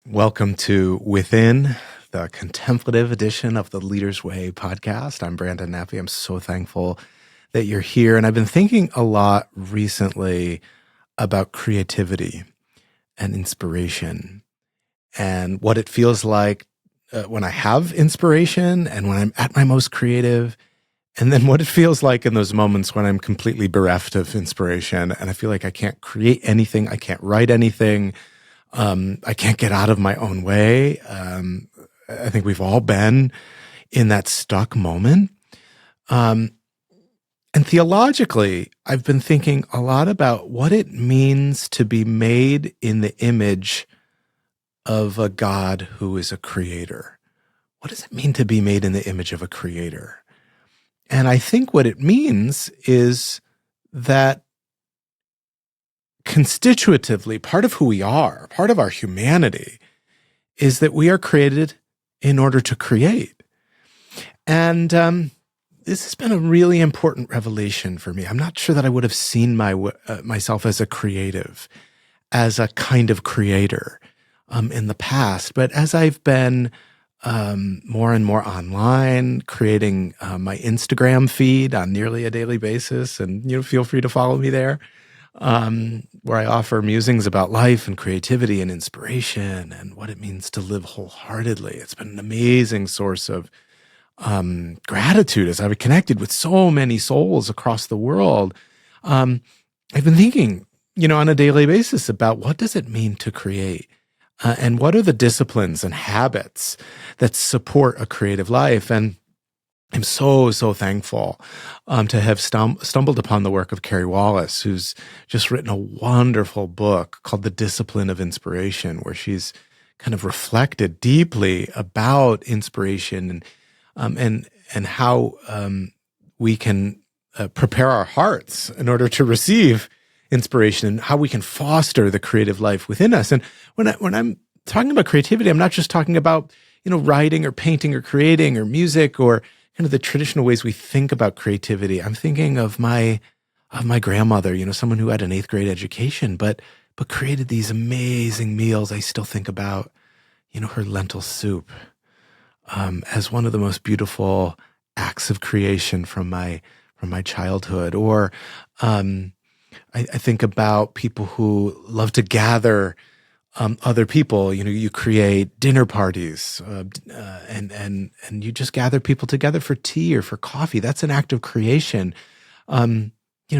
Welcome to Within, the contemplative edition of the Leader's Way podcast. I'm Brandon Nappi. I'm so thankful that you're here. And I've been thinking a lot recently about creativity and inspiration and what it feels like when I have inspiration and when I'm at my most creative, and then what it feels like in those moments when I'm completely bereft of inspiration and I feel like I can't create anything, I can't write anything. I can't get out of my own way. I think we've all been in that stuck moment. And theologically, I've been thinking a lot about what it means to be made in the image of a God who is a creator. What does it mean to be made in the image of a creator? And I think what it means is that constitutively, part of who we are, part of our humanity, is that we are created in order to create. And this has been a really important revelation for me. I'm not sure that I would have seen myself as a creative, as a kind of creator in the past. But as I've been more and more online, creating my Instagram feed on nearly a daily basis, and feel free to follow me there, where I offer musings about life and creativity and inspiration and what it means to live wholeheartedly. It's been an amazing source of gratitude as I've connected with so many souls across the world. I've been thinking, on a daily basis about what does it mean to create, and what are the disciplines and habits that support a creative life. And I'm so thankful to have stumbled upon the work of Carey Wallace, who's just written a wonderful book called The Discipline of Inspiration, where she's kind of reflected deeply about inspiration and how we can prepare our hearts in order to receive inspiration, and how we can foster the creative life within us. And when I'm talking about creativity, I'm not just talking about writing or painting or creating or music or kind of the traditional ways we think about creativity. I'm thinking of my grandmother, someone who had an 8th grade education, but created these amazing meals. I still think about, her lentil soup as one of the most beautiful acts of creation from my childhood. Or I think about people who love to gather other people. You create dinner parties, and you just gather people together for tea or for coffee. That's an act of creation.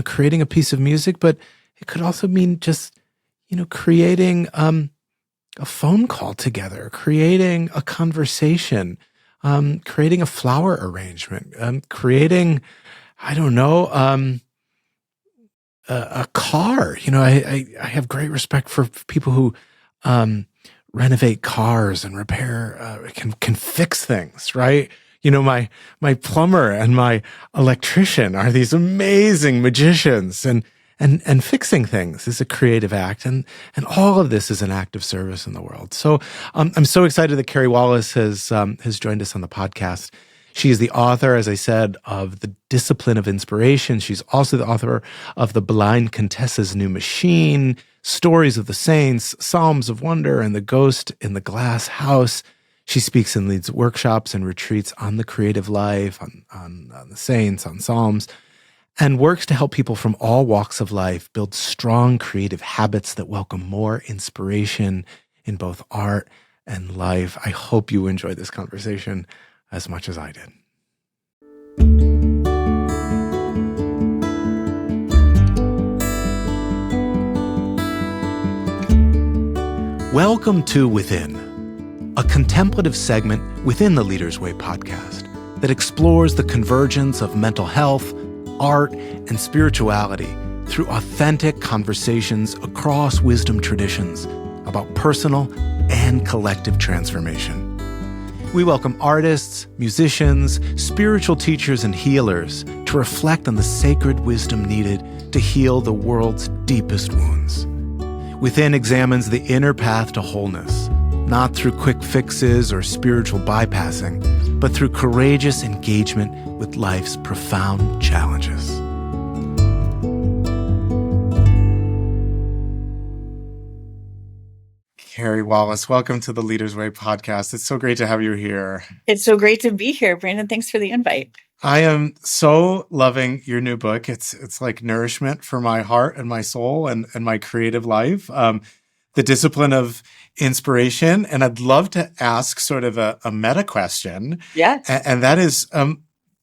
Creating a piece of music, but it could also mean just, creating a phone call together, creating a conversation, creating a flower arrangement, creating, a car. I have great respect for people who renovate cars and repair, can fix things, right? My plumber and my electrician are these amazing magicians, and fixing things is a creative act, and all of this is an act of service in the world. So I'm so excited that Carey Wallace has joined us on the podcast. She is the author, as I said, of The Discipline of Inspiration. She's also the author of The Blind Contessa's New Machine, Stories of the Saints, Psalms of Wonder, and The Ghost in the Glass House. She speaks and leads workshops and retreats on the creative life, on the saints, on Psalms, and works to help people from all walks of life build strong creative habits that welcome more inspiration in both art and life. I hope you enjoy this conversation as much as I did. Welcome to Within, a contemplative segment within the Leader's Way podcast that explores the convergence of mental health, art, and spirituality through authentic conversations across wisdom traditions about personal and collective transformation. We welcome artists, musicians, spiritual teachers, and healers to reflect on the sacred wisdom needed to heal the world's deepest wounds. Within examines the inner path to wholeness, not through quick fixes or spiritual bypassing, but through courageous engagement with life's profound challenges. Carey Wallace. Welcome to the Leader's Way podcast. It's so great to have you here. It's so great to be here, Brandon. Thanks for the invite. I am so loving your new book. It's like nourishment for my heart and my soul and my creative life. The discipline of inspiration. And I'd love to ask sort of a meta question. Yeah. And that is,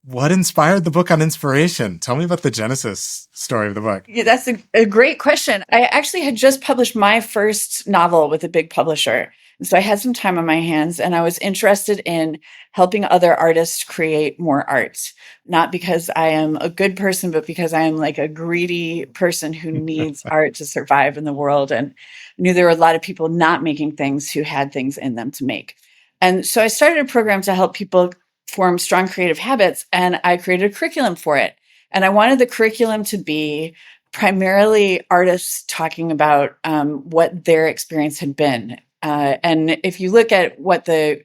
what inspired the book on inspiration? Tell me about the genesis story of the book. Yeah, that's a great question. I actually had just published my first novel with a big publisher. And so I had some time on my hands and I was interested in helping other artists create more art. Not because I am a good person, but because I am like a greedy person who needs art to survive in the world. And I knew there were a lot of people not making things who had things in them to make. And so I started a program to help people form strong creative habits, and I created a curriculum for it. And I wanted the curriculum to be primarily artists talking about what their experience had been. And if you look at what the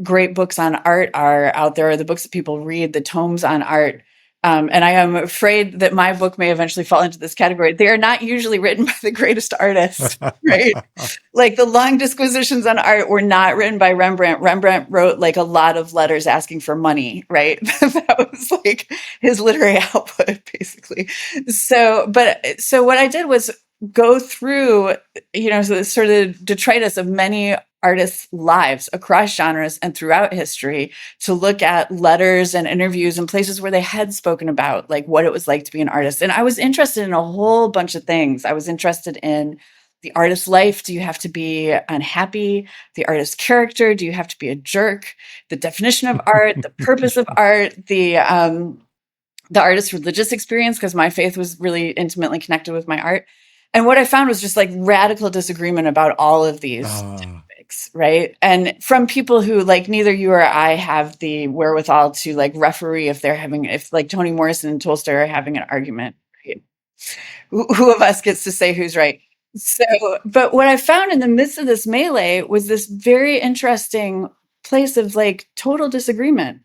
great books on art are out there, the books that people read, the tomes on art, and I am afraid that my book may eventually fall into this category. They are not usually written by the greatest artists, right? Like the long disquisitions on art were not written by Rembrandt. Rembrandt wrote like a lot of letters asking for money, right? That was like his literary output, basically. So what I did was go through, the sort of detritus of many artists' lives across genres and throughout history to look at letters and interviews and places where they had spoken about like what it was like to be an artist. And I was interested in a whole bunch of things. I was interested in the artist's life. Do you have to be unhappy? The artist's character. Do you have to be a jerk? The definition of art, the purpose of art, the artist's religious experience, because my faith was really intimately connected with my art. And what I found was just like radical disagreement about all of these topics, right? And from people who like neither you or I have the wherewithal to like referee if like Toni Morrison and Tolstoy are having an argument, right? Who of us gets to say who's right? So, but what I found in the midst of this melee was this very interesting place of like total disagreement,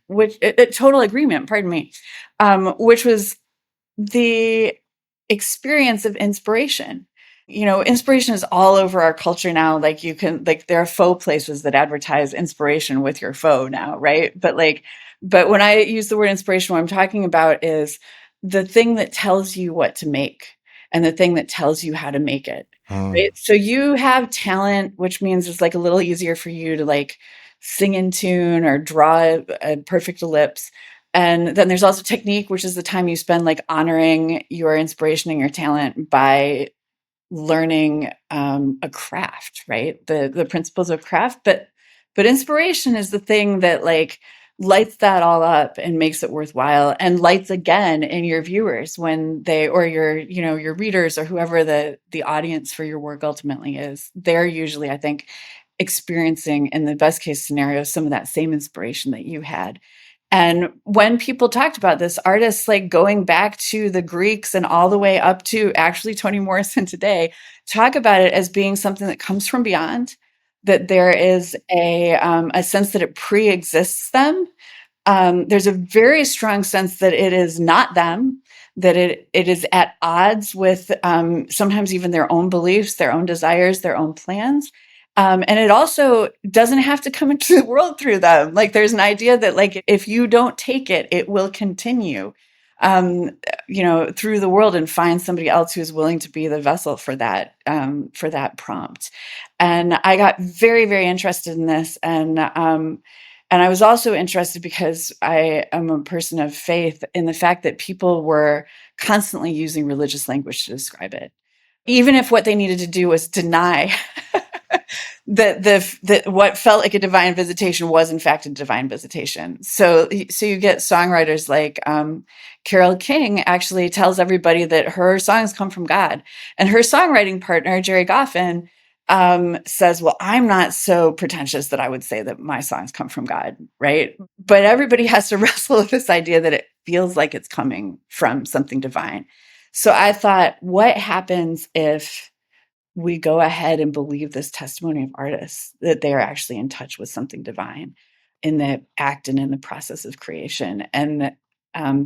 total agreement, pardon me, which was the experience of inspiration. Inspiration is all over our culture now. Like there are faux places that advertise inspiration with your faux now, right? But when I use the word inspiration, what I'm talking about is the thing that tells you what to make and the thing that tells you how to make it. Right? So you have talent, which means it's like a little easier for you to like sing in tune or draw a perfect ellipse. And then there's also technique, which is the time you spend like honoring your inspiration and your talent by learning a craft, right? The principles of craft. But inspiration is the thing that like lights that all up and makes it worthwhile and lights again in your viewers when or your readers or whoever the audience for your work ultimately is. They're usually, I think, experiencing in the best case scenario some of that same inspiration that you had. And when people talked about this, artists like going back to the Greeks and all the way up to actually Toni Morrison today, talk about it as being something that comes from beyond, that there is a sense that it pre-exists them. There's a very strong sense that it is not them, that it is at odds with sometimes even their own beliefs, their own desires, their own plans. And it also doesn't have to come into the world through them. Like there's an idea that like if you don't take it, it will continue, through the world and find somebody else who's willing to be the vessel for that prompt. And I got very, very interested in this. And I was also interested because I am a person of faith in the fact that people were constantly using religious language to describe it, even if what they needed to do was deny that what felt like a divine visitation was in fact a divine visitation. So you get songwriters like Carole King actually tells everybody that her songs come from God, and her songwriting partner Jerry Goffin says, well, I'm not so pretentious that I would say that my songs come from God, right? But everybody has to wrestle with this idea that it feels like it's coming from something divine. So I thought, what happens if we go ahead and believe this testimony of artists that they are actually in touch with something divine in the act and in the process of creation? And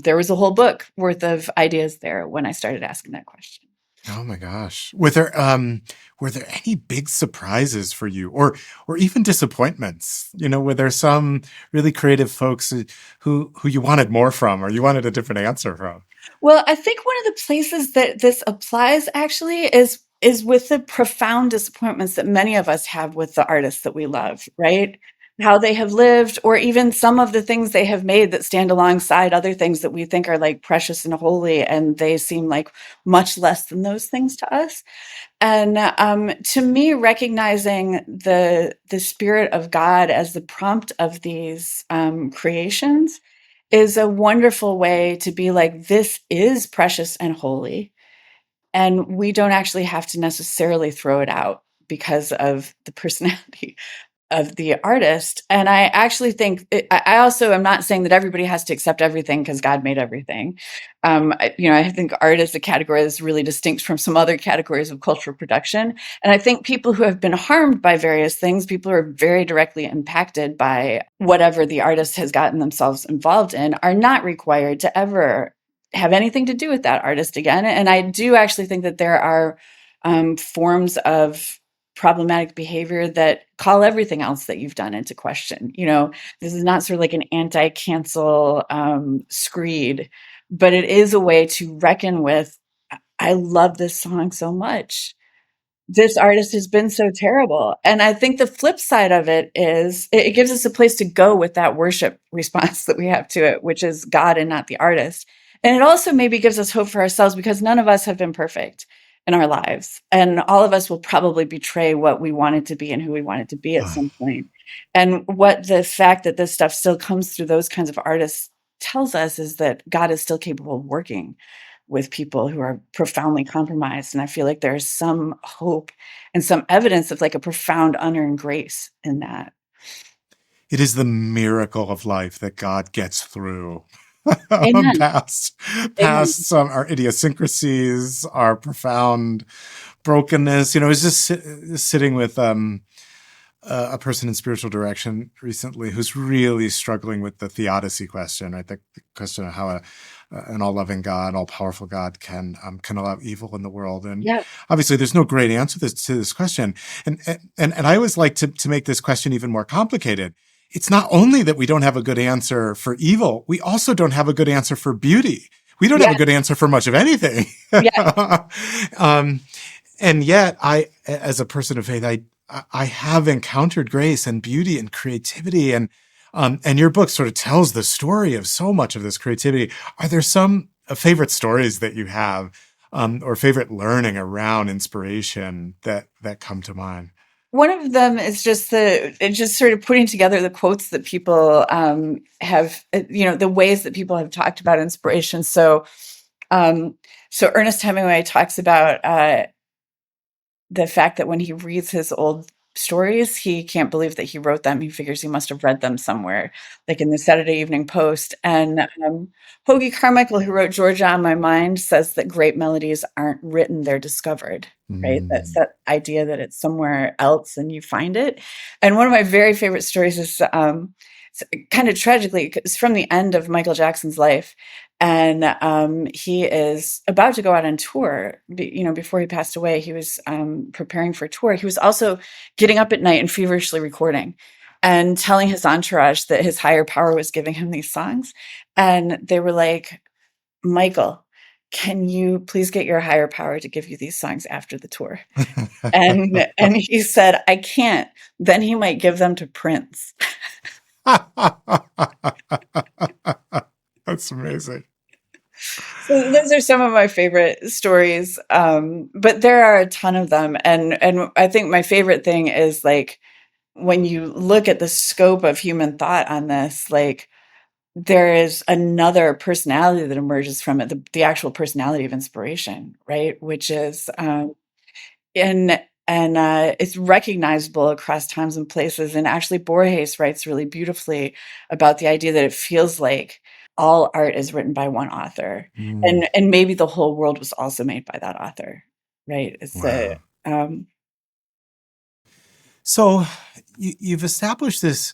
there was a whole book worth of ideas there when I started asking that question. Oh my gosh. Were there any big surprises for you, or even disappointments? Were there some really creative folks who you wanted more from, or you wanted a different answer from? Well, I think one of the places that this applies actually is with the profound disappointments that many of us have with the artists that we love, right? How they have lived, or even some of the things they have made that stand alongside other things that we think are like precious and holy, and they seem like much less than those things to us. And to me, recognizing the spirit of God as the prompt of these creations is a wonderful way to be like, this is precious and holy. And we don't actually have to necessarily throw it out because of the personality of the artist. And I actually think I also am not saying that everybody has to accept everything because God made everything. I think art is a category that's really distinct from some other categories of cultural production. And I think people who have been harmed by various things, people who are very directly impacted by whatever the artist has gotten themselves involved in, are not required to ever have anything to do with that artist again. And I do actually think that there are forms of problematic behavior that call everything else that you've done into question. This is not sort of like an anti-cancel screed, but it is a way to reckon with, I love this song so much. This artist has been so terrible. And I think the flip side of it is it gives us a place to go with that worship response that we have to it, which is God and not the artist. And it also maybe gives us hope for ourselves because none of us have been perfect in our lives. And all of us will probably betray what we wanted to be and who we wanted to be at some point. And what the fact that this stuff still comes through those kinds of artists tells us is that God is still capable of working with people who are profoundly compromised. And I feel like there's some hope and some evidence of like a profound unearned grace in that. It is the miracle of life that God gets through Amen. past Amen. past our idiosyncrasies, our profound brokenness. I was just sitting with a person in spiritual direction recently who's really struggling with the theodicy question, right? The question of how an all-loving God, all-powerful God can allow evil in the world. And Yeah. obviously, there's no great answer to this question. And I always like to make this question even more complicated. It's not only that we don't have a good answer for evil, we also don't have a good answer for beauty. We don't have a Yeah. good answer for much of anything. Yeah. um, and yet, as a person of faith, I have encountered grace and beauty and creativity, and your book sort of tells the story of so much of this creativity. Are there some favorite stories that you have, or favorite learning around inspiration that come to mind? One of them is just sort of putting together the quotes that people have, the ways that people have talked about inspiration. Um, so Ernest Hemingway talks about the fact that when he reads his old stories, he can't believe that he wrote them. He figures he must have read them somewhere, like in the Saturday Evening Post. And Hoagie Carmichael, who wrote Georgia on My Mind, says that great melodies aren't written, they're discovered. Right. That's Mm. that idea that it's somewhere else and you find it. And one of my very favorite stories is kind of tragically, it's from the end of Michael Jackson's life. And he is about to go out on tour. Before he passed away, he was preparing for tour. He was also getting up at night and feverishly recording and telling his entourage that his higher power was giving him these songs. And they were like, Michael, can you please get your higher power to give you these songs after the tour? And he said, I can't. Then he might give them to Prince. That's amazing. So those are some of my favorite stories, but there are a ton of them, and I think my favorite thing is like when you look at the scope of human thought on this, like there is another personality that emerges from it, the actual personality of inspiration, right? Which is and it's recognizable across times and places. And actually, Borges writes really beautifully about the idea that it feels like all art is written by one author, Mm. and maybe the whole world was also made by that author, right? It's a Wow. um, So you've established this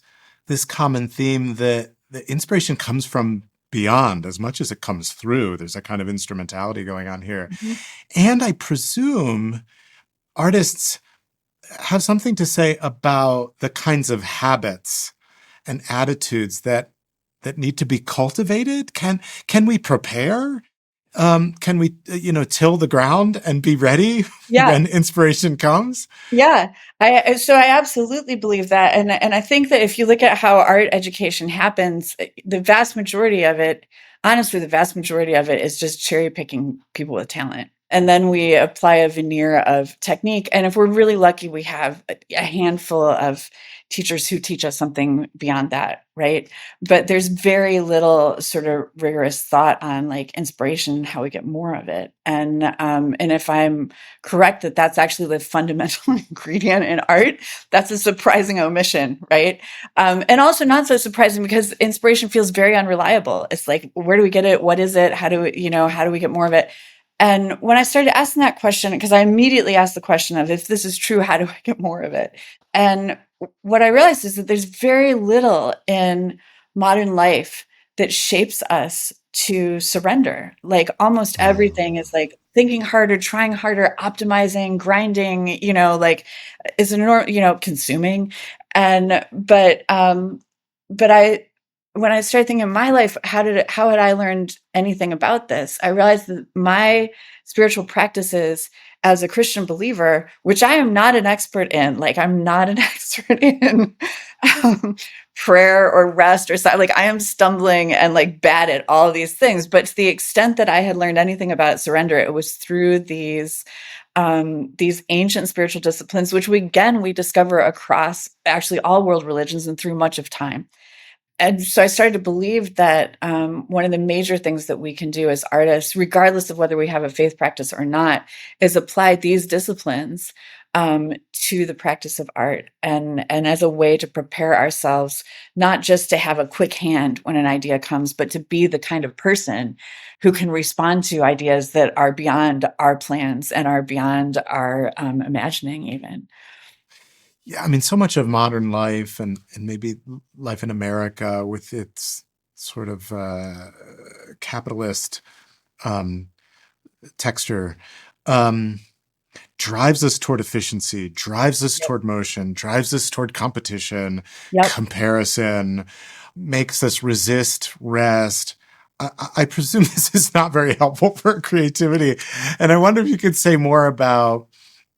common theme that the inspiration comes from beyond as much as it comes through. There's a kind of instrumentality going on here. Mhm. And I presume artists have something to say about the kinds of habits and attitudes that need to be cultivated. Can we prepare? Can we, till the ground and be ready Yeah. when inspiration comes? Yeah, I absolutely believe that, and I think that if you look at how art education happens, the vast majority of it, honestly, the vast majority of it is just cherry picking people with talent, and then we apply a veneer of technique. And if we're really lucky, we have a handful of teachers who teach us something beyond that, right? But there's very little sort of rigorous thought on like inspiration and how we get more of it. And if I'm correct that that's actually the fundamental ingredient in art, that's a surprising omission, right? And also not so surprising because inspiration feels very unreliable. It's like, where do we get it? What is it? How do we get more of it? And when I started asking that question, because I immediately asked the question of, if this is true, how do I get more of it? And what I realized is that there's very little in modern life that shapes us to surrender. Like almost everything is like thinking harder, trying harder, optimizing, grinding, like is consuming. And but I when I started thinking in my life, how had I learned anything about this? I realized that my spiritual practices as a Christian believer, which I am not an expert in, like I'm not an expert in um, prayer or rest or something. Like I am stumbling and like bad at all of these things. But to the extent that I had learned anything about surrender, it was through these ancient spiritual disciplines, which we discover across actually all world religions and through much of time. And so I started to believe that one of the major things that we can do as artists, regardless of whether we have a faith practice or not, is apply these disciplines to the practice of art, and as a way to prepare ourselves, not just to have a quick hand when an idea comes, but to be the kind of person who can respond to ideas that are beyond our plans and are beyond our imagining even. Yeah, I mean, so much of modern life and maybe life in America with its sort of capitalist um, texture um, drives us toward efficiency, drives us Yep. toward motion, drives us toward competition, Yep. comparison, makes us resist rest. I presume this is not very helpful for creativity. And I wonder if you could say more about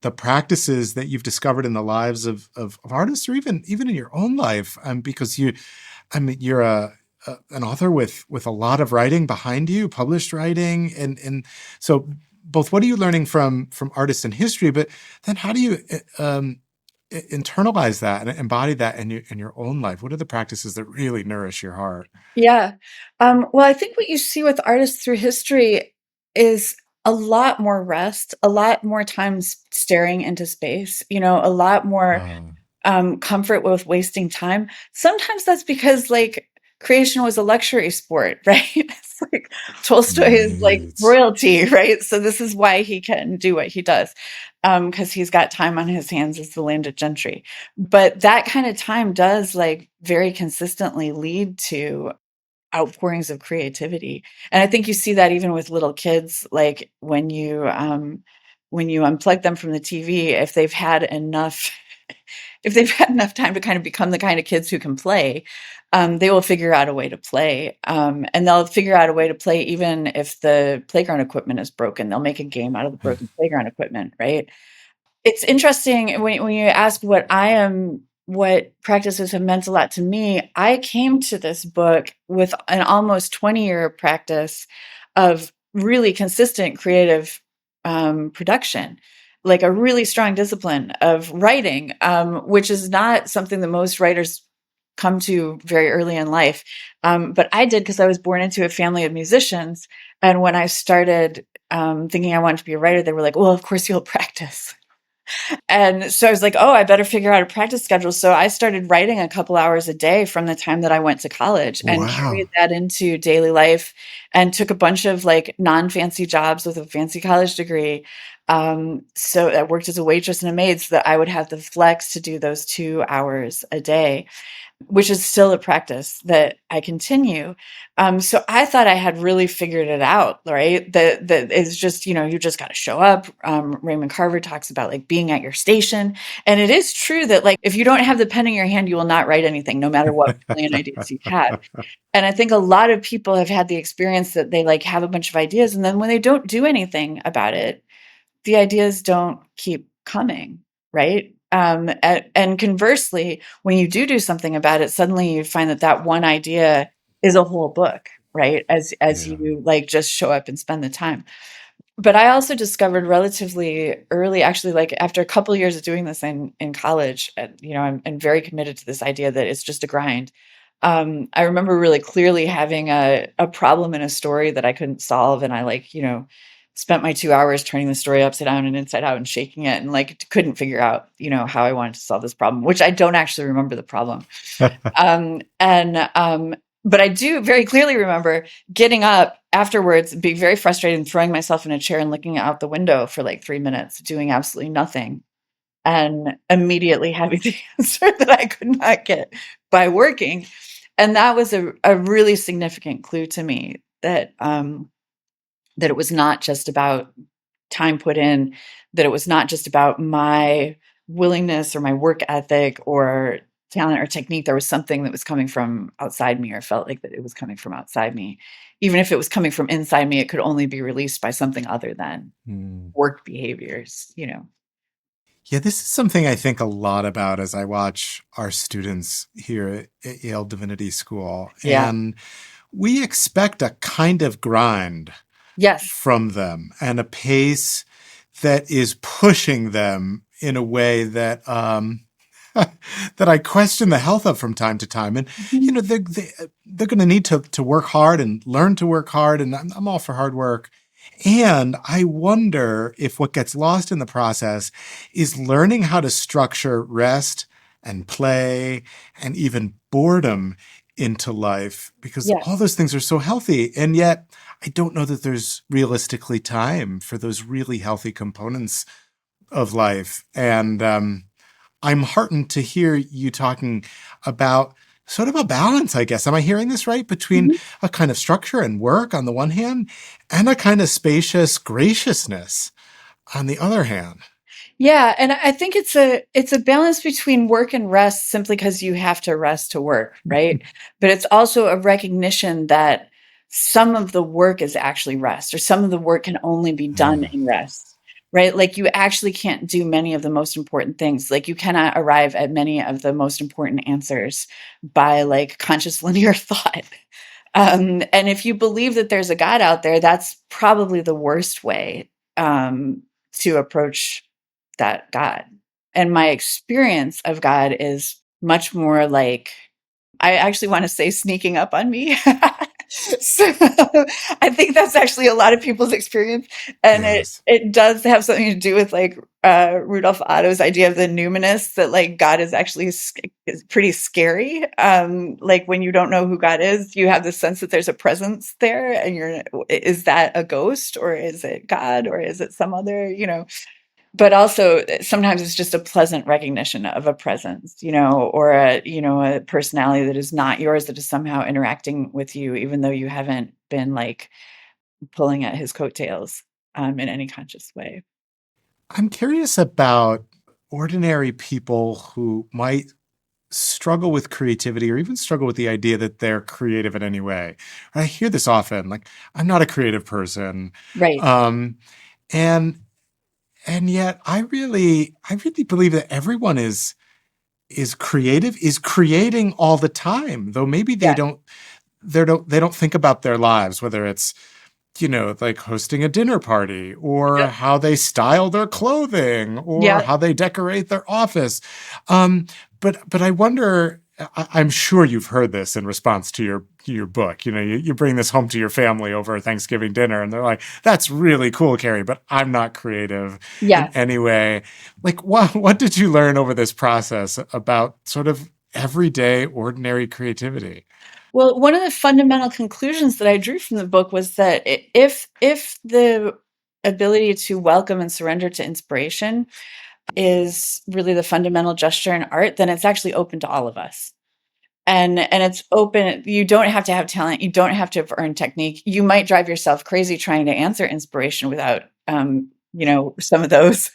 the practices that you've discovered in the lives of artists, or even in your own life, because you're an author with a lot of writing behind you, published writing, and so both what are you learning from artists in history, but then how do you internalize that and embody that in your own life? What are the practices that really nourish your heart? Yeah. Well, I think what you see with artists through history is a lot more rest, a lot more times staring into space, a lot more comfort with wasting time. Sometimes that's because like creation was a luxury sport, right? It's like Tolstoy is like Right. royalty, right? So this is why he can do what he does, because he's got time on his hands as the landed gentry. But that kind of time does like very consistently lead to outpourings of creativity. And I think you see that even with little kids, like when you unplug them from the TV, if they've had enough time to kind of become the kind of kids who can play, they will figure out a way to play. And they'll figure out a way to play even if the playground equipment is broken. They'll make a game out of the broken playground equipment, right? It's interesting when you ask what practices have meant a lot to me. I came to this book with an almost 20-year practice of really consistent creative production, like a really strong discipline of writing, which is not something that most writers come to very early in life. But I did because I was born into a family of musicians. And when I started thinking I wanted to be a writer, they were like, well, of course you'll practice. And so I was like, oh, I better figure out a practice schedule. So I started writing a couple hours a day from the time that I went to college and carried Wow. that into daily life and took a bunch of like non-fancy jobs with a fancy college degree. So I worked as a waitress and a maid so that I would have the flex to do those 2 hours a day, which is still a practice that I continue. So I thought I had really figured it out, right? That it's just, you just got to show up. Raymond Carver talks about like being at your station. And it is true that like, if you don't have the pen in your hand, you will not write anything, no matter what brilliant ideas you have. And I think a lot of people have had the experience that they like have a bunch of ideas. And then when they don't do anything about it, the ideas don't keep coming, right? And conversely, when you do something about it, suddenly you find that that one idea is a whole book, right? As Yeah. you like just show up and spend the time. But I also discovered relatively early, actually, like after a couple of years of doing this in college, I'm very committed to this idea that it's just a grind. I remember really clearly having a problem in a story that I couldn't solve, and I like, spent my 2 hours turning the story upside down and inside out and shaking it, and like couldn't figure out, how I wanted to solve this problem, which I don't actually remember the problem. And but I do very clearly remember getting up afterwards, being very frustrated and throwing myself in a chair and looking out the window for like 3 minutes, doing absolutely nothing, and immediately having the answer that I could not get by working. And that was a really significant clue to me that it was not just about time put in, that it was not just about my willingness or my work ethic or talent or technique. There was something that was coming from outside me, or felt like that it was coming from outside me. Even if it was coming from inside me, it could only be released by something other than Hmm. work behaviors. Yeah, this is something I think a lot about as I watch our students here at Yale Divinity School. Yeah. And we expect a kind of grind Yes. from them and a pace that is pushing them in a way that that I question the health of from time to time. And Mhm. they're going to need to work hard and learn to work hard. And I'm all for hard work. And I wonder if what gets lost in the process is learning how to structure rest and play and even boredom into life, because all Yes. those things are so healthy. And yet I don't know that there's realistically time for those really healthy components of life. And I'm heartened to hear you talking about sort of a balance, I guess. Am I hearing this right? Between Mhm. a kind of structure and work on the one hand, and a kind of spacious graciousness on the other hand. Yeah, and I think it's a balance between work and rest simply because you have to rest to work, right? But it's also a recognition that some of the work is actually rest, or some of the work can only be done Mm. in rest, right? Like you actually can't do many of the most important things. Like you cannot arrive at many of the most important answers by like conscious linear thought. And if you believe that there's a God out there, that's probably the worst way to approach that God. And my experience of God is much more like, I actually want to say, sneaking up on me. So I think that's actually a lot of people's experience. And it Yes. it does have something to do with like Rudolf Otto's idea of the numinous, that like God is actually is pretty scary. Like when you don't know who God is, you have the sense that there's a presence there, and is that a ghost, or is it God, or is it some other? But also sometimes it's just a pleasant recognition of a presence, or a personality that is not yours, that is somehow interacting with you, even though you haven't been like pulling at his coattails in any conscious way. I'm curious about ordinary people who might struggle with creativity or even struggle with the idea that they're creative in any way. I hear this often, like, I'm not a creative person. Right. Um, and and yet I really believe that everyone is creative, is creating all the time, though maybe Yeah. they don't think about their lives, whether it's, like hosting a dinner party or Yep. how they style their clothing or Yeah. how they decorate their office. Um, but I wonder, I'm sure you've heard this in response to your book. You bring this home to your family over Thanksgiving dinner and they're like, that's really cool, Carey, but I'm not creative in Yes. any way. Like, what did you learn over this process about sort of everyday, ordinary creativity? Well, one of the fundamental conclusions that I drew from the book was that if the ability to welcome and surrender to inspiration is really the fundamental gesture in art, then it's actually open to all of us. And it's open. You don't have to have talent. You don't have to have earned technique. You might drive yourself crazy trying to answer inspiration without, some of those.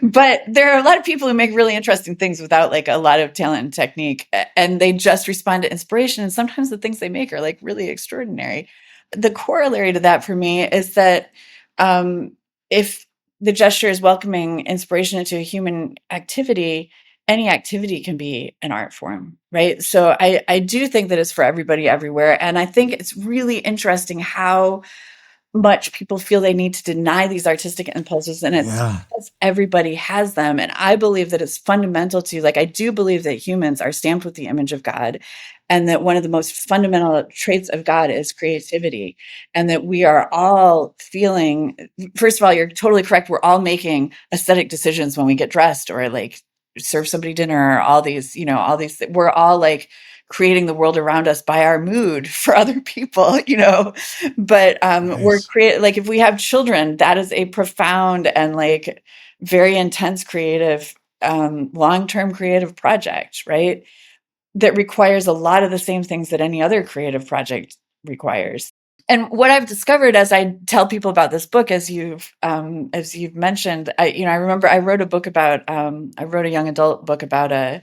But there are a lot of people who make really interesting things without like a lot of talent and technique, and they just respond to inspiration. And sometimes the things they make are like really extraordinary. The corollary to that for me is that if the gesture is welcoming inspiration into a human activity, any activity can be an art form, right? So I do think that it's for everybody everywhere. And I think it's really interesting how much people feel they need to deny these artistic impulses, and it's Yeah. because everybody has them. And I believe that it's fundamental to, like, I do believe that humans are stamped with the image of God, and that one of the most fundamental traits of God is creativity, and that we are all feeling, first of all, you're totally correct, we're all making aesthetic decisions when we get dressed or like serve somebody dinner, or all these, we're all like creating the world around us by our mood for other people, but we're Nice. like, if we have children, that is a profound and like very intense creative, long-term creative project, right? That requires a lot of the same things that any other creative project requires. And what I've discovered as I tell people about this book, as you've mentioned, I remember I wrote a young adult book about a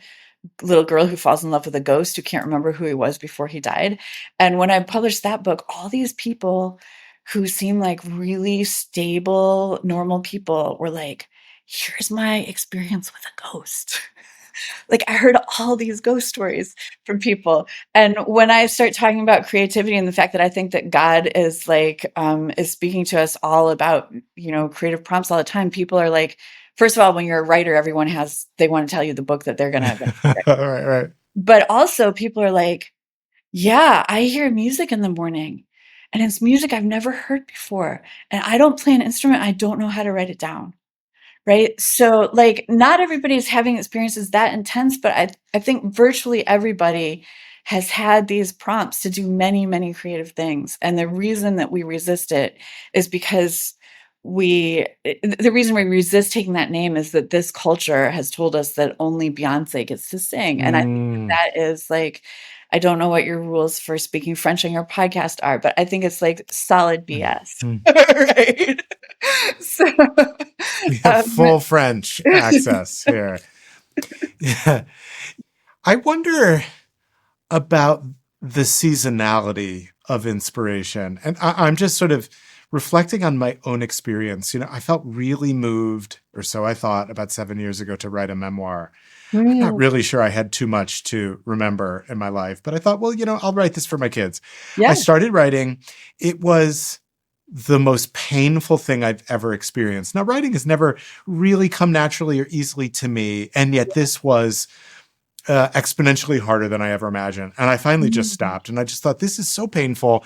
little girl who falls in love with a ghost who can't remember who he was before he died. And when I published that book, all these people who seem like really stable, normal people were like, here's my experience with a ghost. Like, I heard all these ghost stories from people. And when I start talking about creativity and the fact that I think that God is like, is speaking to us all about, creative prompts all the time, people are like, first of all, when you're a writer, they want to tell you the book that they're going to write. Right, right. But also people are like, yeah, I hear music in the morning and it's music I've never heard before. And I don't play an instrument. I don't know how to write it down. Right. So like not everybody's having experiences that intense, but I think virtually everybody has had these prompts to do many, many creative things. And the reason that we resist it is because the reason we resist taking that name is that this culture has told us that only Beyonce gets to sing. And I think Mm. that is like, I don't know what your rules for speaking French on your podcast are, but I think it's like solid BS. Mm. Right. So, We have full French access here. Yeah. I wonder about the seasonality of inspiration. And I'm just sort of reflecting on my own experience. I felt really moved, or so I thought, about 7 years ago to write a memoir. I'm not really sure I had too much to remember in my life, but I thought, well, I'll write this for my kids. yeah. I started writing. It was the most painful thing I've ever experienced. Now, writing has never really come naturally or easily to me, and yet this was exponentially harder than I ever imagined. And I finally just stopped, and I just thought, this is so painful.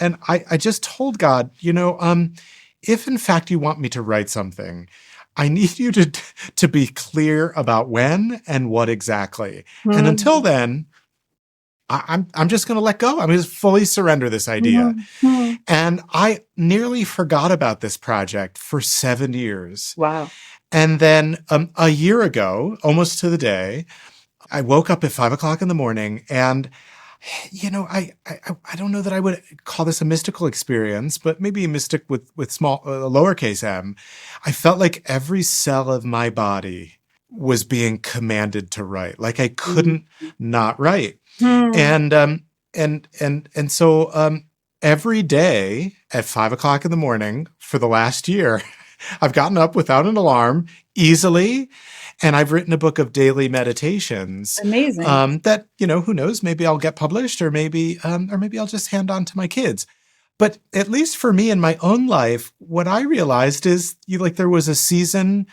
And I just told God, if in fact you want me to write something, I need you to be clear about when and what exactly. And until then, I'm just going to let go. I'm going to fully surrender this idea. And I nearly forgot about this project for 7 years. Wow. And then a year ago, almost to the day, I woke up at 5 o'clock in the morning, and I don't know that I would call this a mystical experience, but maybe a mystic with small lowercase m. I felt like every cell of my body was being commanded to write, like I couldn't not write. And so every day at 5 o'clock in the morning for the last year, I've gotten up without an alarm easily. And I've written a book of daily meditations. Amazing. That, who knows, maybe I'll get published, or maybe I'll just hand on to my kids. But at least for me in my own life, what I realized is there was a season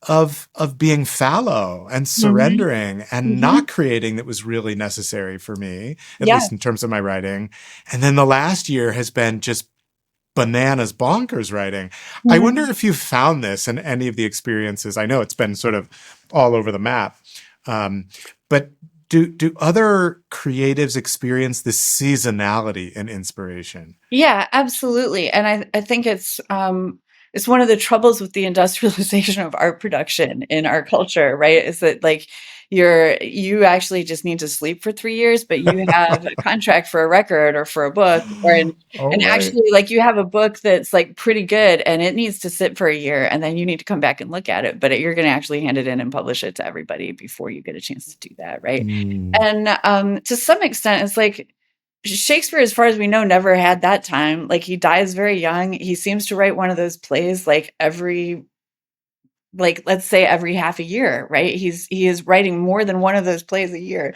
of being fallow and surrendering and not creating that was really necessary for me, at least in terms of my writing. And then the last year has been just bananas bonkers writing. I wonder if you've found this in any of the experiences. I know it's been sort of all over the map. But do other creatives experience this seasonality and inspiration? Yeah, absolutely. And I think it's it's one of the troubles with the industrialization of art production in our culture, right? Is that like you actually just need to sleep for 3 years, but you have a contract for a record or for a book, Oh, and right. actually like you have a book that's like pretty good and it needs to sit for a year and then you need to come back and look at it, but you're going to actually hand it in and publish it to everybody before you get a chance to do that, right? Mm, And to some extent, it's like Shakespeare, as far as we know, never had that time. Like he dies very young. He seems to write one of those plays like every, like let's say every half a year, right? He is writing more than one of those plays a year.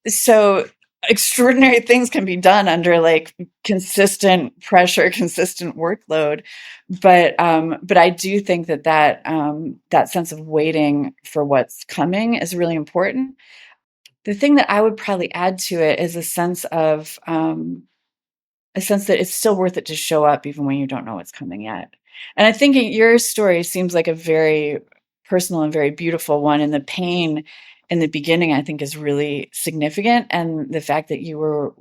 So extraordinary things can be done under like consistent pressure, consistent workload. But I do think that that sense of waiting for what's coming is really important. The thing that I would probably add to it is a sense that it's still worth it to show up even when you don't know what's coming yet. And I think your story seems like a very personal and very beautiful one. And the pain in the beginning, I think, is really significant. And the fact that you were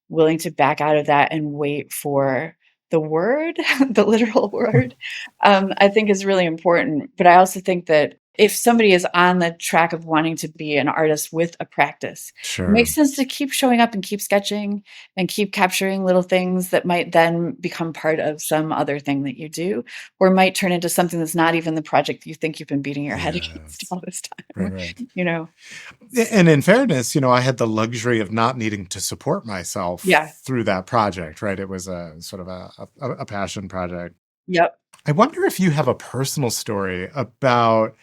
willing to back out of that and wait for the word, the literal word, I think is really important. But I also think that if somebody is on the track of wanting to be an artist with a practice, it sure. makes sense to keep showing up and keep sketching and keep capturing little things that might then become part of some other thing that you do, or might turn into something that's not even the project you think you've been beating your head against Yes. all this Right, time, right. you know? And in fairness, I had the luxury of not needing to support Yeah. myself through that project, right? It was a sort of a passion project. Yep. I wonder if you have a personal story about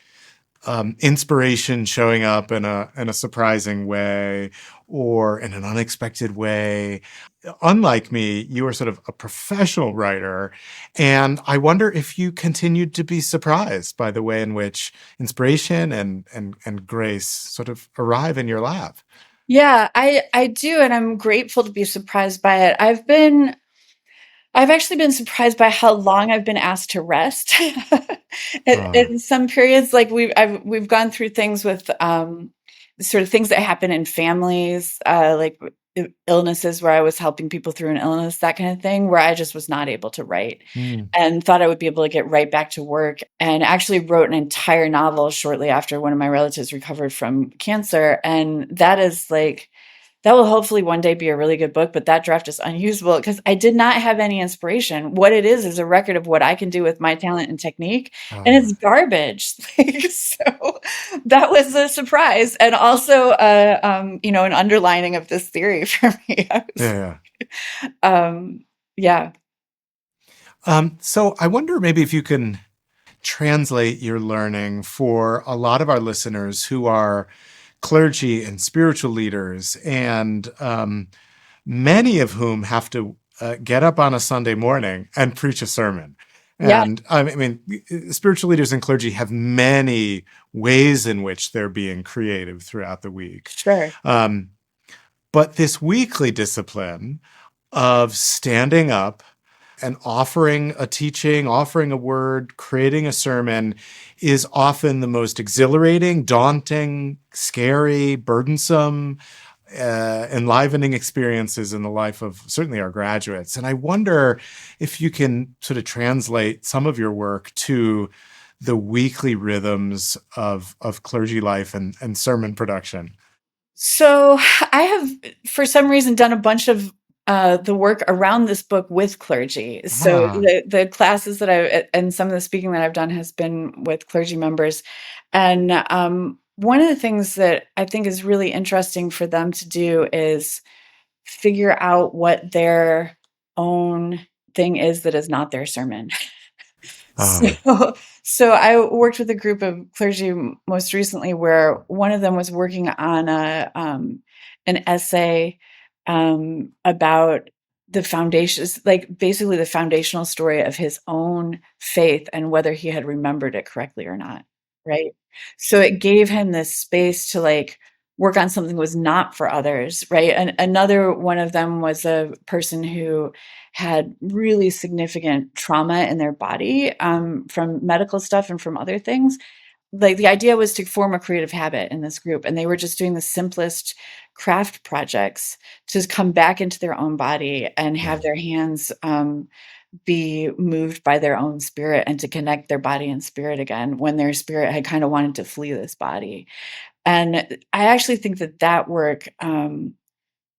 inspiration showing up in a surprising way or in an unexpected way. Unlike me, you are sort of a professional writer, and I wonder if you continued to be surprised by the way in which inspiration and grace sort of arrive in your lap. Yeah, I do, and I'm grateful to be surprised by it. I've actually been surprised by how long I've been asked to rest. Ah, In some periods, like we've gone through things with sort of things that happen in families, like illnesses where I was helping people through an illness, that kind of thing, where I just was not able to write mm, and thought I would be able to get right back to work. And actually wrote an entire novel shortly after one of my relatives recovered from cancer. And that is like that will hopefully one day be a really good book, but that draft is unusable because I did not have any inspiration. What it is a record of what I can do with my talent and technique, and ah, it's garbage. Like, so that was a surprise, and also, an underlining of this theory for me. I was, yeah, um, yeah, so I wonder maybe if you can translate your learning for a lot of our listeners who are clergy and spiritual leaders, and many of whom have to get up on a Sunday morning and preach a sermon. yeah, And I mean, spiritual leaders and clergy have many ways in which they're being creative throughout the week. sure, Um, but this weekly discipline of standing up and offering a teaching, offering a word, creating a sermon is often the most exhilarating, daunting, scary, burdensome, enlivening experiences in the life of certainly our graduates. And I wonder if you can sort of translate some of your work to the weekly rhythms of clergy life and sermon production. So I have, for some reason, done a bunch of the work around this book with clergy. So Ah, the classes that I and some of the speaking that I've done has been with clergy members, and one of the things that I think is really interesting for them to do is figure out what their own thing is that is not their sermon. So ah, so I worked with a group of clergy most recently where one of them was working on an essay, about the foundations, like, basically the foundational story of his own faith and whether he had remembered it correctly or not, right? So it gave him this space to, like, work on something that was not for others, right? And another one of them was a person who had really significant trauma in their body, from medical stuff and from other things. Like, the idea was to form a creative habit in this group, and they were just doing the simplest craft projects to come back into their own body and yeah. have their hands, be moved by their own spirit and to connect their body and spirit again when their spirit had kind of wanted to flee this body. And I actually think that that work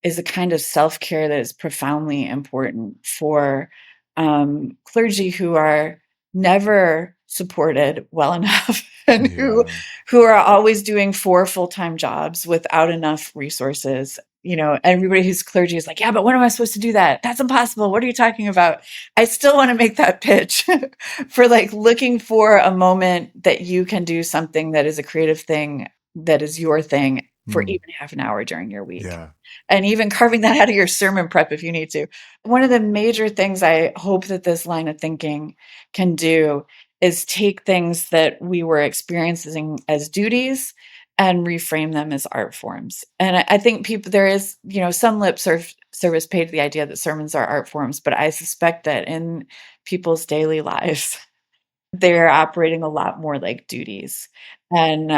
is a kind of self-care that is profoundly important for clergy who are never supported well enough and Yeah. who are always doing 4 full-time jobs without enough resources. You know, everybody who's clergy is like, yeah, but when am I supposed to do that? That's impossible. What are you talking about? I still want to make that pitch for like looking for a moment that you can do something that is a creative thing, that is your thing for Mm. even half an hour during your week, Yeah. and even carving that out of your sermon prep if you need to. One of the major things I hope that this line of thinking can do is take things that we were experiencing as duties and reframe them as art forms. And I think people, there is, you know, some service paid to the idea that sermons are art forms, but I suspect that in people's daily lives, they're operating a lot more like duties. And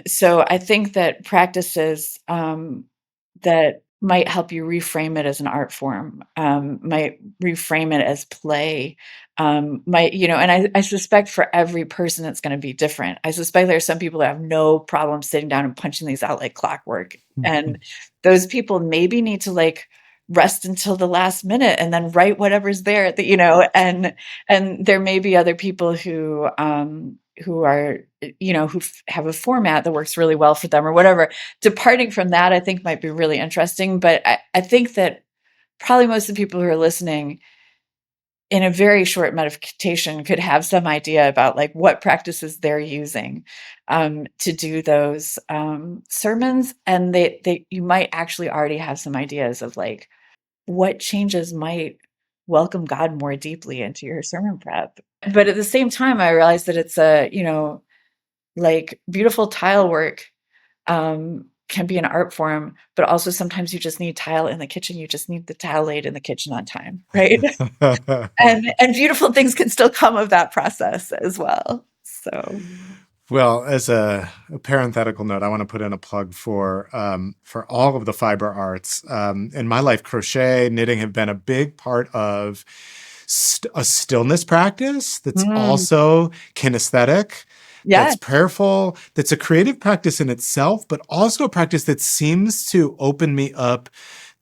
so I think that practices that might help you reframe it as an art form, might reframe it as play, might, you know, and I suspect for every person it's going to be different. I suspect there are some people that have no problem sitting down and punching these out like clockwork. And those people maybe need to like rest until the last minute and then write whatever's there that, you know, and there may be other people who are, you know, have a format that works really well for them or whatever. Departing from that, I think might be really interesting. But I think that probably most of the people who are listening in a very short meditation could have some idea about like what practices they're using to do those sermons. And they you might actually already have some ideas of like what changes might welcome God more deeply into your sermon prep. But at the same time, I realized that it's a, you know, like beautiful tile work can be an art form, but also sometimes you just need tile in the kitchen. You just need the tile laid in the kitchen on time, right? And beautiful things can still come of that process as well. So Well, as a parenthetical note, I want to put in a plug for all of the fiber arts. In my life, crochet, knitting have been a big part of a stillness practice that's mm, also kinesthetic, that's yes, prayerful, that's a creative practice in itself, but also a practice that seems to open me up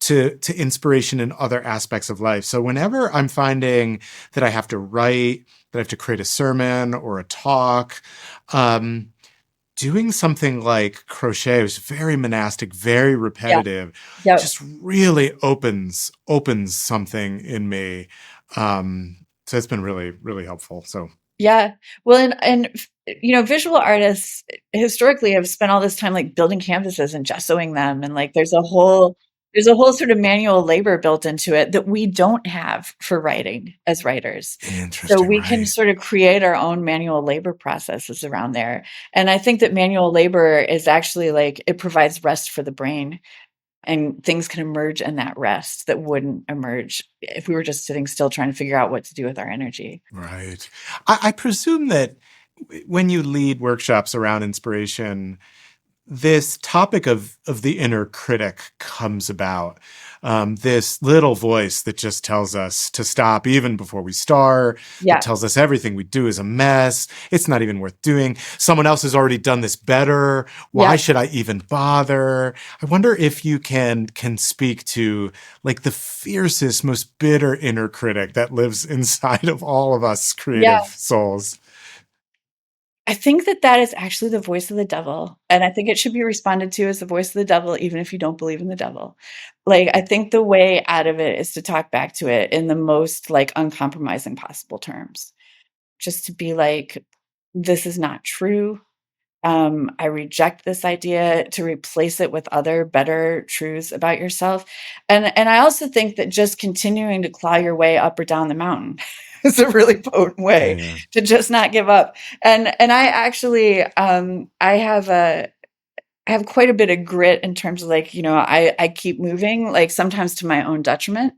to inspiration in other aspects of life. So whenever I'm finding that I have to write, that I have to create a sermon or a talk, um, doing something like crochet was very monastic, very yeah, repetitive, yeah. just really opens something in me. So it's been really, really helpful. So Yeah. Well, you know, visual artists historically have spent all this time like building canvases and gessoing them, and like there's a whole sort of manual labor built into it that we don't have for writing as writers. So interesting, we can right? sort of create our own manual labor processes around there. And I think that manual labor is actually like it provides rest for the brain, and things can emerge in that rest that wouldn't emerge if we were just sitting still trying to figure out what to do with our energy. Right. I presume that when you lead workshops around inspiration, this topic of the inner critic comes about. This little voice that just tells us to stop even before we start, that Yeah. tells us everything we do is a mess. It's not even worth doing. Someone else has already done this better. Why Yeah. should I even bother? I wonder if you can speak to like the fiercest, most bitter inner critic that lives inside of all of us Yeah. creative souls. I think that that is actually the voice of the devil, and I think it should be responded to as the voice of the devil, even if you don't believe in the devil. Like, I think the way out of it is to talk back to it in the most, like, uncompromising possible terms. Just to be like, "This is not true. I reject this idea," to replace it with other better truths about yourself. And I also think that just continuing to claw your way up or down the mountain is a really potent way Yeah. to just not give up. And I actually I have quite a bit of grit in terms of like, you know, I keep moving, like sometimes to my own detriment.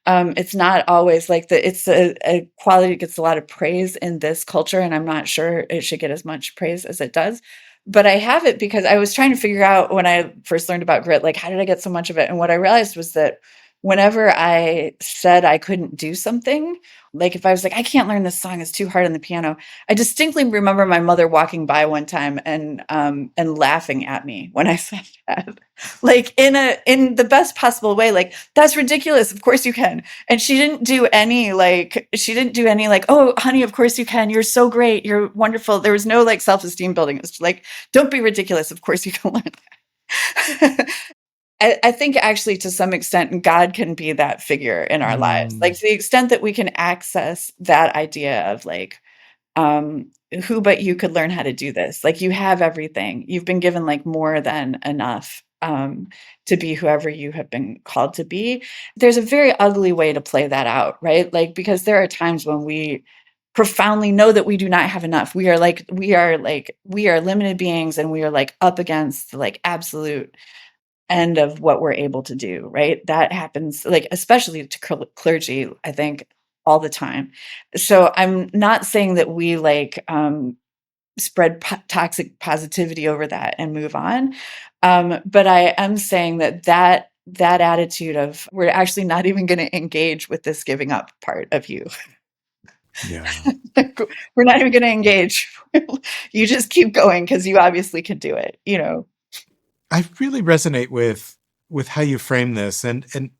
It's not always like it's a quality that gets a lot of praise in this culture, and I'm not sure it should get as much praise as it does. But I have it because I was trying to figure out when I first learned about grit, like how did I get so much of it? And what I realized was that whenever I said I couldn't do something, like if I was like, I can't learn this song, it's too hard on the piano. I distinctly remember my mother walking by one time and laughing at me when I said that. Like in the best possible way, like, that's ridiculous. Of course you can. And she didn't do any like, oh honey, of course you can. You're so great. You're wonderful. There was no like self-esteem building. It was like, don't be ridiculous. Of course you can learn that. I think actually to some extent, God can be that figure in our lives. Like Mm, to the extent that we can access that idea of like, um, who but you could learn how to do this? Like you have everything. You've been given like more than enough to be whoever you have been called to be. There's a very ugly way to play that out, right? Like because there are times when we profoundly know that we do not have enough. We are limited beings and we are like up against like absolute end of what we're able to do, right? That happens, like, especially to clergy, I think, all the time. So I'm not saying that we like spread toxic positivity over that and move on. But I am saying that attitude of we're actually not even going to engage with this giving up part of you. yeah. We're not even going to engage. You just keep going because you obviously can do it, you know? I really resonate with how you frame this, and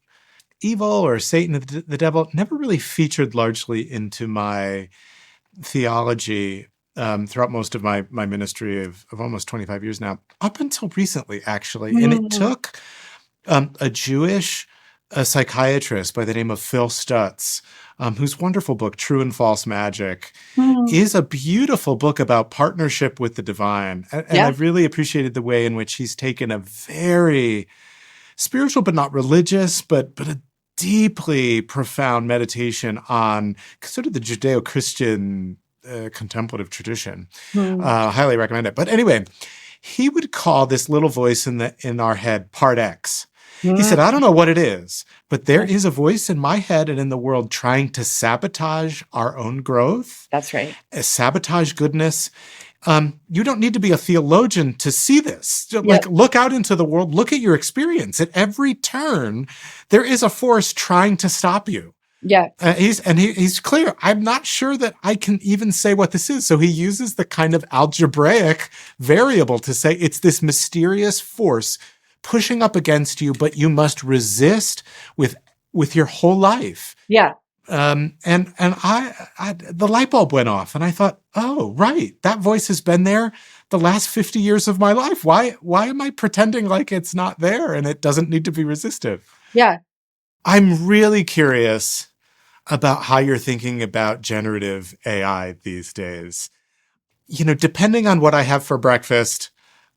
evil or Satan, the devil, never really featured largely into my theology throughout most of my ministry of almost 25 years now, up until recently, actually. And it Mm, took a Jewish psychiatrist by the name of Phil Stutz, whose wonderful book, True and False Magic, mm, is a beautiful book about partnership with the divine. And yeah, I've really appreciated the way in which he's taken a very spiritual, but not religious, but a deeply profound meditation on sort of the Judeo-Christian contemplative tradition. mm, Highly recommend it. But anyway, he would call this little voice in our head part X. He said, I mm. don't know what it is, but there is a voice in my head and in the world trying to sabotage our own growth, That's right. sabotage goodness. You don't need to be a theologian to see this. Like, Yep. look out into the world, look at your experience. At every turn, there is a force trying to stop you. Yeah. He's clear. I'm not sure that I can even say what this is. So he uses the kind of algebraic variable to say it's this mysterious force pushing up against you, but you must resist with your whole life. Yeah. And the light bulb went off, and I thought, oh, right, that voice has been there the last 50 years of my life. Why am I pretending like it's not there and it doesn't need to be resistive? Yeah. I'm really curious about how you're thinking about generative AI these days. Depending on what I have for breakfast,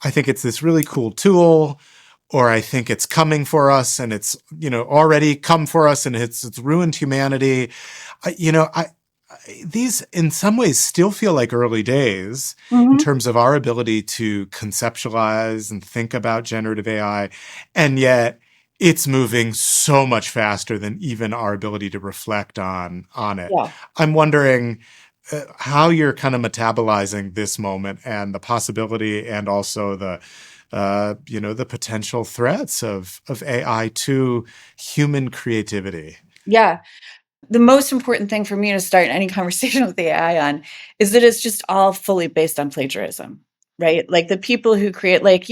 I think it's this really cool tool, or I think it's coming for us and it's, already come for us and it's ruined humanity. I, you know, I, these in some ways still feel like early days in Mhm. terms of our ability to conceptualize and think about generative AI. And yet it's moving so much faster than even our ability to reflect on it. Yeah. I'm wondering how you're kind of metabolizing this moment and the possibility and also the potential threats of AI to human creativity. Yeah. The most important thing for me to start any conversation with AI on is that it's just all fully based on plagiarism, right? Like the people who create, like,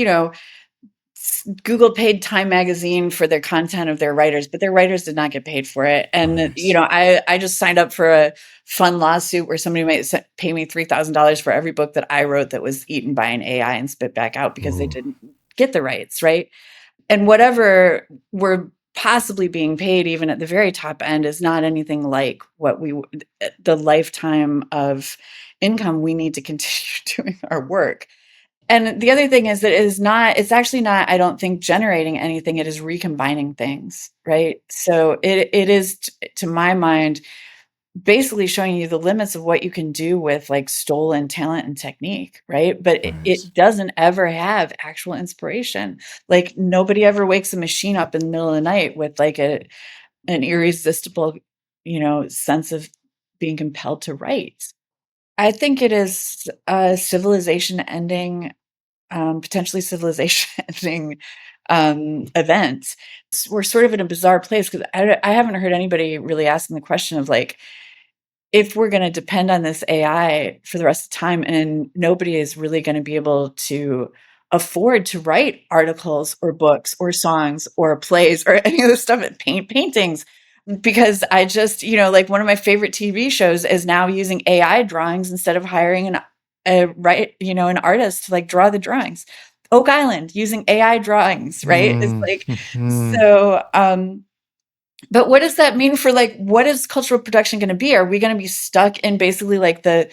Google paid Time Magazine for their content of their writers, but their writers did not get paid for it. And, Right. I just signed up for a fun lawsuit where somebody might pay me $3,000 for every book that I wrote that was eaten by an AI and spit back out because they Ooh. didn't get the rights, right? And whatever we're possibly being paid, even at the very top end, is not anything like the lifetime of income we need to continue doing our work. And the other thing is that it's actually not, I don't think, generating anything. It is recombining things, right? So it is, to my mind, basically showing you the limits of what you can do with like stolen talent and technique, right? But Right. it doesn't ever have actual inspiration. Like nobody ever wakes a machine up in the middle of the night with like an irresistible, sense of being compelled to write. I think it is a civilization ending, potentially civilization ending event. We're sort of in a bizarre place because I haven't heard anybody really asking the question of like, if we're going to depend on this AI for the rest of the time, and nobody is really going to be able to afford to write articles or books or songs or plays or any of this stuff and paint paintings. Because I just, like one of my favorite TV shows is now using AI drawings instead of hiring an artist to like draw the drawings. Oak Island using AI drawings, right? It's like, Mm-hmm. so, but what does that mean for like, what is cultural production going to be? Are we going to be stuck in basically like the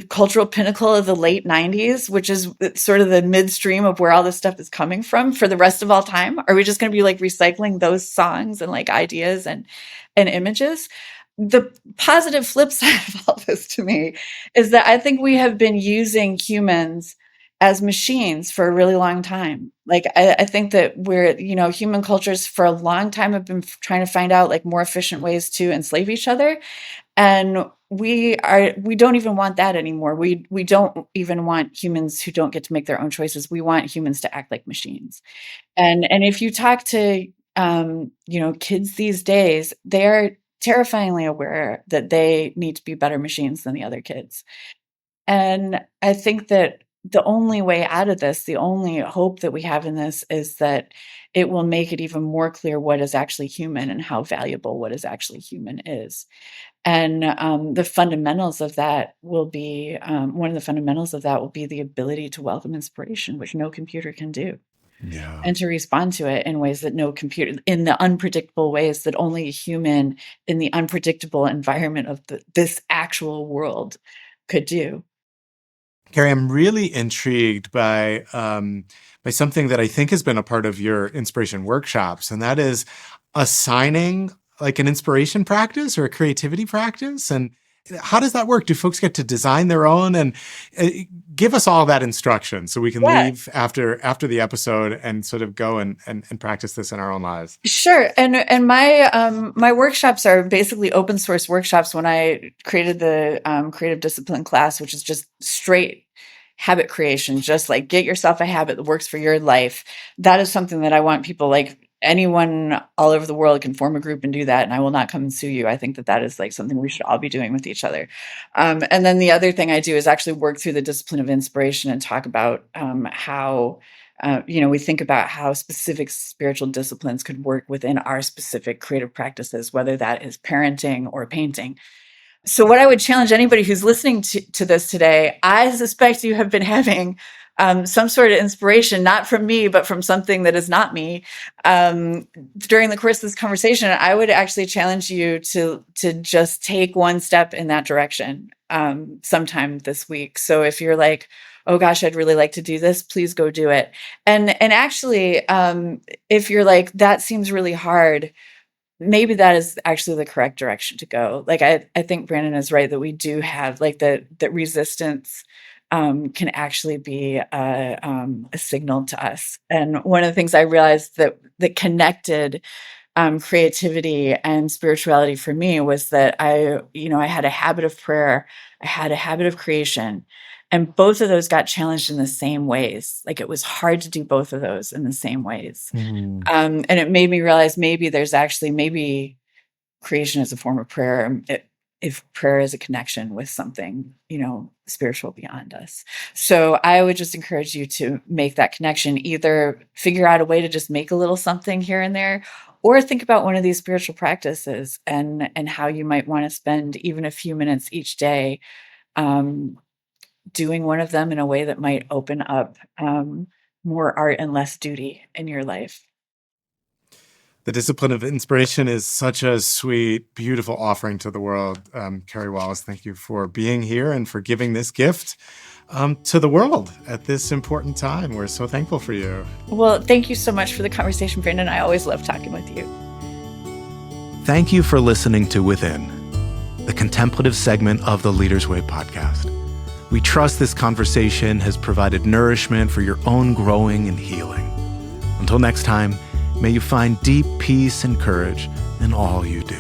cultural pinnacle of the late 90s, which is sort of the midstream of where all this stuff is coming from for the rest of all time? Are we just going to be like recycling those songs and like ideas and images? The positive flip side of all this to me is that I think we have been using humans as machines for a really long time. Like, I think that human cultures for a long time have been trying to find out like more efficient ways to enslave each other. And we don't even want that anymore. We don't even want humans who don't get to make their own choices. We want humans to act like machines. And if you talk to kids these days, they're terrifyingly aware that they need to be better machines than the other kids. And I think that the only way out of this, the only hope that we have in this is that it will make it even more clear what is actually human and how valuable what is actually human is. And the fundamentals of that will be one of the fundamentals of that will be the ability to welcome inspiration, which no computer can do, Yeah. and to respond to it in ways that no computer, in the unpredictable ways that only a human in the unpredictable environment of this actual world could do. Carey, I'm really intrigued by something that I think has been a part of your inspiration workshops, and that is assigning like an inspiration practice or a creativity practice. And how does that work? Do folks get to design their own? And uh, give us all that instruction so we can Yeah. leave after the episode and sort of go and practice this in our own lives. Sure. And my workshops are basically open source workshops. When I created the creative discipline class, which is just straight habit creation, just like get yourself a habit that works for your life. That is something that I want people, like anyone all over the world can form a group and do that, and I will not come and sue you. I think that is like something we should all be doing with each other. And then the other thing I do is actually work through the discipline of inspiration and talk about how we think about how specific spiritual disciplines could work within our specific creative practices, whether that is parenting or painting. So what I would challenge anybody who's listening to this today, I suspect you have been having some sort of inspiration, not from me, but from something that is not me. During the course of this conversation, I would actually challenge you to just take one step in that direction sometime this week. So if you're like, oh gosh, I'd really like to do this, please go do it. And actually, if you're like, that seems really hard, maybe that is actually the correct direction to go. Like, I think Brandon is right that we do have like that resistance can actually be a signal to us. And one of the things I realized that connected creativity and spirituality for me was that I had a habit of prayer, I had a habit of creation, and both of those got challenged in the same ways. Like, it was hard to do both of those in the same ways. Mm. And it made me realize maybe creation is a form of prayer. If prayer is a connection with something, spiritual beyond us. So I would just encourage you to make that connection, either figure out a way to just make a little something here and there, or think about one of these spiritual practices and how you might want to spend even a few minutes each day doing one of them in a way that might open up more art and less duty in your life. The discipline of inspiration is such a sweet, beautiful offering to the world. Carey Wallace, thank you for being here and for giving this gift to the world at this important time. We're so thankful for you. Well, thank you so much for the conversation, Brandon. I always love talking with you. Thank you for listening to Within, the contemplative segment of the Leader's Way podcast. We trust this conversation has provided nourishment for your own growing and healing. Until next time, may you find deep peace and courage in all you do.